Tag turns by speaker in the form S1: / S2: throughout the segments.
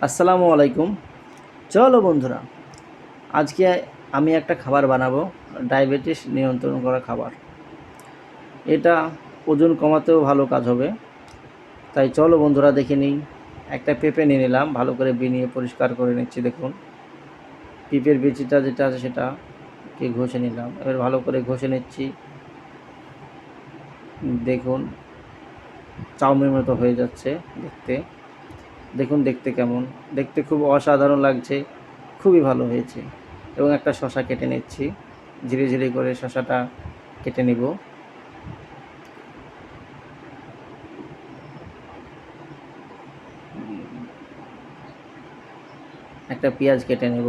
S1: আসসালামু আলাইকুম। চলো বন্ধুরা, আজকে আমি একটা খাবার বানাবো, ডায়াবেটিস নিয়ন্ত্রণ করা খাবার। এটা ওজন কমাতেও ভালো কাজ হবে। তাই চলো বন্ধুরা দেখে নিই। একটা পেঁপে নিয়ে নিলাম, ভালো করে বিনিয়ে পরিষ্কার করে নিচ্ছি। দেখুন, পেঁপের বিচিটা যেটা আছে সেটাকে ঘষে নিলাম। এবার ভালো করে ঘষে নিচ্ছি। দেখুন, চাউমিনের মতো হয়ে যাচ্ছে দেখতে। দেখুন দেখতে কেমন, দেখতে খুব অসাধারণ লাগছে, খুবই ভালো হয়েছে। এবং একটা শসা কেটে নিচ্ছি, ঝিরি ঝিরি করে শসাটা কেটে নিব। একটা পেঁয়াজ কেটে নেব,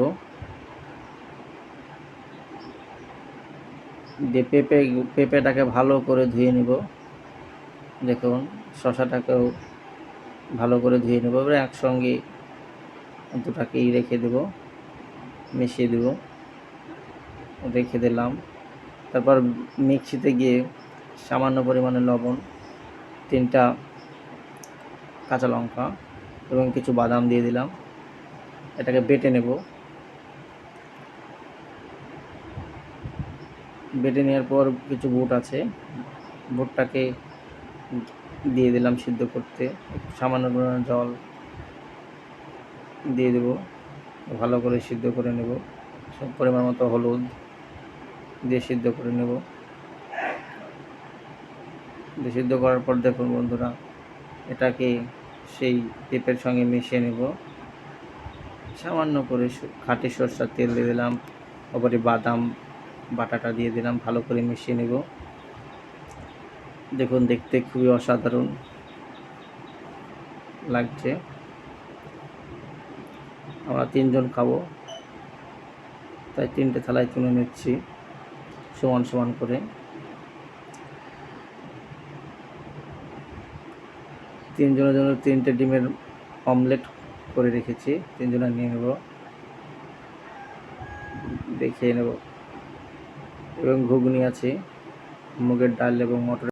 S1: দিয়ে পেঁপেটাকে ভালো করে ধুয়ে নেব। দেখুন, শসাটাকেও ভালো করে ধুয়ে নেব। এবার একসঙ্গে দুটাকেই রেখে দেব, মিশিয়ে দেব, রেখে দিলাম। তারপর মিক্সিতে গিয়ে সামান্য পরিমাণে লবণ, 3টা কাঁচা লঙ্কা এবং কিছু বাদাম দিয়ে দিলাম। এটাকে বেটে নেব। বেটে নেওয়ার পর কিছু বুট আছে, বুটটাকে দিয়ে দিলাম সিদ্ধ করতে। সামান্য পরিমাণে জল দিয়ে দেব, ভালো করে সিদ্ধ করে নেব। সব পরিমাণ মতো হলুদ দিয়ে সিদ্ধ করে নেব। দিয়ে সিদ্ধ করার পর দেখুন বন্ধুরা, এটাকে সেই পেঁপের সঙ্গে মিশিয়ে নেব। সামান্য করে খাঁটি সরষের তেল দিয়ে দিলাম, তারপরে বাদাম বাটাটা দিয়ে দিলাম, ভালো করে মিশিয়ে নেব। দেখুন, দেখতে খুবই অসাধারণ লাগছে। আমরা 3 জন খাবো, তাই 3টে থালায় তুলে নিচ্ছি সমান সমান করে। 3 জনের জন্য 3টে ডিমের অমলেট করে রেখেছি, 3 জনে নিয়ে নেব, দেখিয়ে নেব। এবং ঘুগনি আছে, মুগের ডাল এবং মটর।